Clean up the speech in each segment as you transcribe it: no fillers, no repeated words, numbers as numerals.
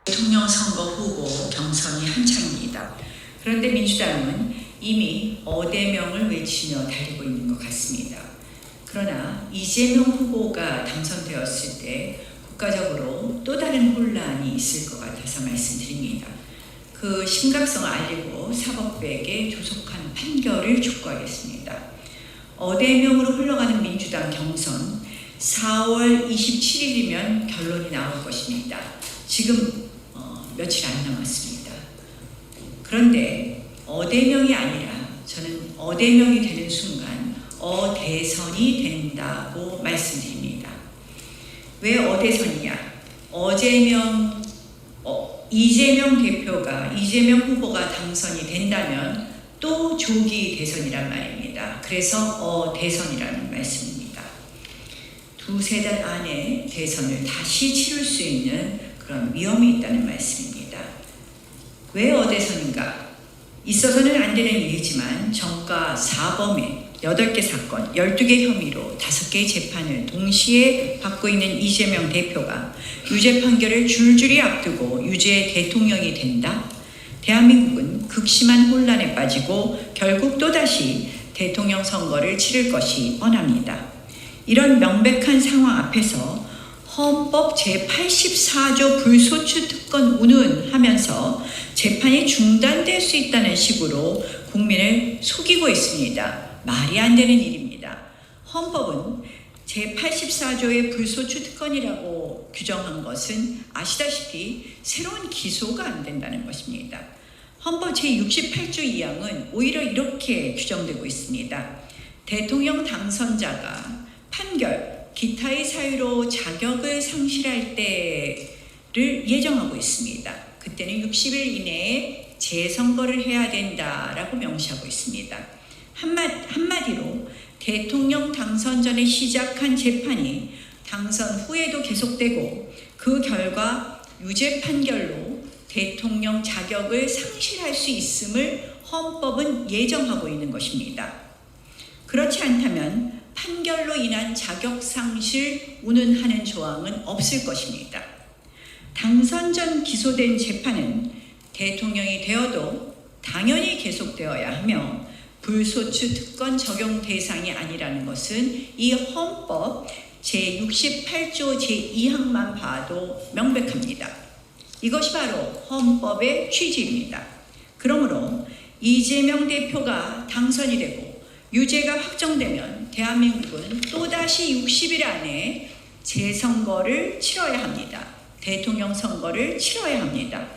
대통령 선거 후보 경선이 한창입니다. 그런데 민주당은 이미 어대명을 외치며 달리고 있는 것 같습니다. 그러나 이재명 후보가 당선되었을 때 국가적으로 또 다른 혼란이 있을 것 같아서 말씀드립니다. 그 심각성을 알리고 사법부에게 조속한 판결을 촉구하겠습니다. 어대명으로 흘러가는 민주당 경선 4월 27일이면 결론이 나올 것입니다. 지금 며칠 안 남았습니다. 그런데 어대명이 아니라 저는 어대명이 되는 순간 어대선이 된다고 말씀드립니다. 왜 어대선이냐? 이재명 대표가 이재명 후보가 당선이 된다면 또 조기 대선이란 말입니다. 그래서 대선이라는 말씀입니다. 두세 달 안에 대선을 다시 치를 수 있는 그런 위험이 있다는 말씀입니다. 왜 어대선인가? 있어서는 안 되는 일이지만 정가 4범에 8개 사건, 12개 혐의로 5개의 재판을 동시에 받고 있는 이재명 대표가 유죄 판결을 줄줄이 앞두고 유죄 대통령이 된다? 대한민국은 극심한 혼란에 빠지고 결국 또다시 대통령 선거를 치를 것이 뻔합니다. 이런 명백한 상황 앞에서 헌법 제84조 불소추 특권 운운하면서 재판이 중단될 수 있다는 식으로 국민을 속이고 있습니다. 말이 안 되는 일입니다. 헌법은 제84조의 불소추 특권이라고 규정한 것은 아시다시피 새로운 기소가 안 된다는 것입니다. 헌법 제68조 2항은 오히려 이렇게 규정되고 있습니다. 대통령 당선자가 판결, 기타의 사유로 자격을 상실할 때를 예정하고 있습니다. 그때는 60일 이내에 재선거를 해야 된다라고 명시하고 있습니다. 한마디로 대통령 당선 전에 시작한 재판이 당선 후에도 계속되고 그 결과 유죄 판결로 대통령 자격을 상실할 수 있음을 헌법은 예정하고 있는 것입니다. 그렇지 않다면 판결로 인한 자격 상실 운운하는 조항은 없을 것입니다. 당선 전 기소된 재판은 대통령이 되어도 당연히 계속되어야 하며 불소추 특권 적용 대상이 아니라는 것은 이 헌법 제68조 제2항만 봐도 명백합니다. 이것이 바로 헌법의 취지입니다. 그러므로 이재명 대표가 당선이 되고 유죄가 확정되면 대한민국은 또다시 60일 안에 재선거를 치러야 합니다. 대통령 선거를 치러야 합니다.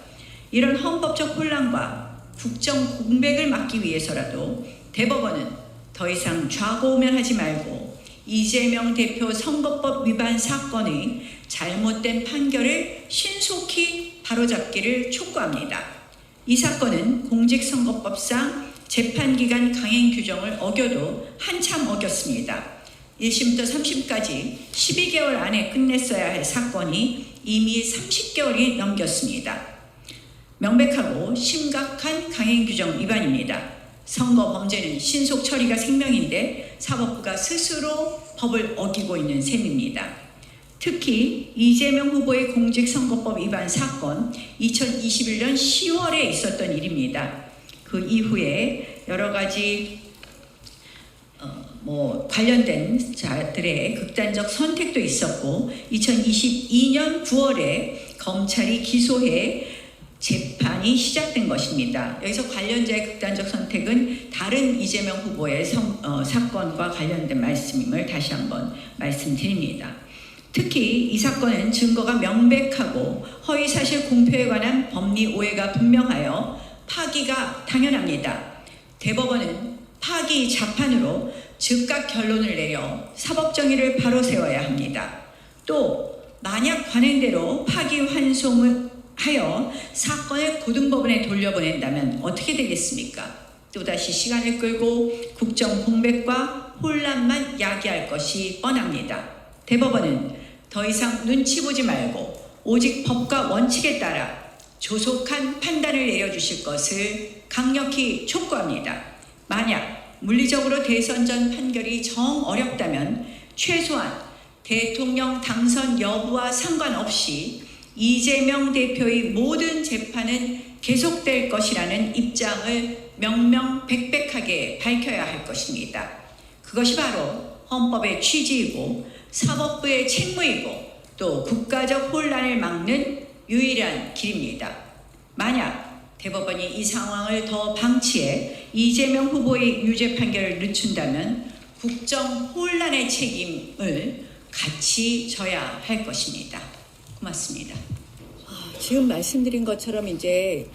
이런 헌법적 혼란과 국정 공백을 막기 위해서라도 대법원은 더 이상 좌고우면하지 말고 이재명 대표 선거법 위반 사건의 잘못된 판결을 신속히 바로잡기를 촉구합니다. 이 사건은 공직선거법상 재판기간 강행 규정을 어겨도 한참 어겼습니다. 1심부터 3심까지 12개월 안에 끝냈어야 할 사건이 이미 30개월이 넘겼습니다. 명백하고 심각한 강행규정 위반입니다. 선거 범죄는 신속 처리가 생명인데 사법부가 스스로 법을 어기고 있는 셈입니다. 특히 이재명 후보의 공직선거법 위반 사건 2021년 10월에 있었던 일입니다. 그 이후에 여러 가지 관련된 자들의 극단적 선택도 있었고 2022년 9월에 검찰이 기소해 재판이 시작된 것입니다. 여기서 관련자의 극단적 선택은 다른 이재명 후보의 사건과 관련된 말씀임을 다시 한번 말씀드립니다. 특히 이 사건은 증거가 명백하고 허위사실 공표에 관한 법리 오해가 분명하여 파기가 당연합니다. 대법원은 파기 자판으로 즉각 결론을 내려 사법정의를 바로 세워야 합니다. 또 만약 관행대로 파기 환송을 하여 사건을 고등법원에 돌려보낸다면 어떻게 되겠습니까? 또다시 시간을 끌고 국정 공백과 혼란만 야기할 것이 뻔합니다. 대법원은 더 이상 눈치 보지 말고 오직 법과 원칙에 따라 조속한 판단을 내려주실 것을 강력히 촉구합니다. 만약 물리적으로 대선 전 판결이 정 어렵다면 최소한 대통령 당선 여부와 상관없이 이재명 대표의 모든 재판은 계속될 것이라는 입장을 명명백백하게 밝혀야 할 것입니다. 그것이 바로 헌법의 취지이고 사법부의 책무이고 또 국가적 혼란을 막는 유일한 길입니다. 만약 대법원이 이 상황을 더 방치해 이재명 후보의 유죄 판결을 늦춘다면 국정 혼란의 책임을 같이 져야 할 것입니다. 고맙습니다. 지금 말씀드린 것처럼 이제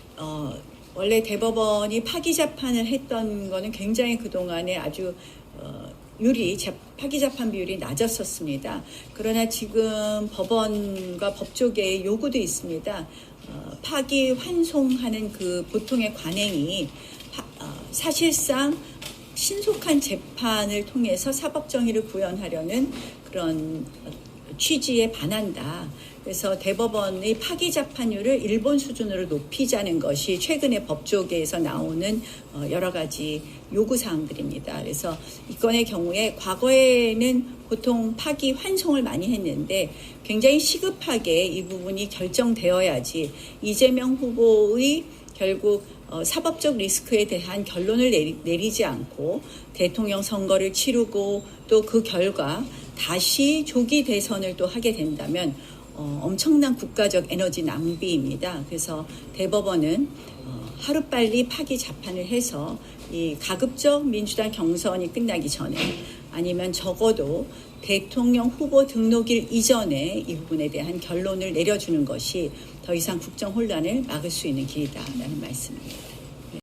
원래 대법원이 파기 재판을 했던 거는 굉장히 그동안에 아주 파기 재판 비율이 낮았었습니다. 그러나 지금 법원과 법조계의 요구도 있습니다. 파기 환송하는 그 보통의 관행이 사실상 신속한 재판을 통해서 사법 정의를 구현하려는 그런 취지에 반한다. 그래서 대법원의 파기 재판율을 일본 수준으로 높이자는 것이 최근에 법조계에서 나오는 여러 가지 요구 사항들입니다. 그래서 이 건의 경우에 과거에는 보통 파기 환송을 많이 했는데 굉장히 시급하게 이 부분이 결정되어야지 이재명 후보의 결국 사법적 리스크에 대한 결론을 내리지 않고 대통령 선거를 치르고 또 그 결과 다시 조기 대선을 또 하게 된다면 엄청난 국가적 에너지 낭비입니다. 그래서 대법원은 하루빨리 파기 재판을 해서 이 가급적 민주당 경선이 끝나기 전에 아니면 적어도 대통령 후보 등록일 이전에 이 부분에 대한 결론을 내려주는 것이 더 이상 국정 혼란을 막을 수 있는 길이다라는 말씀입니다.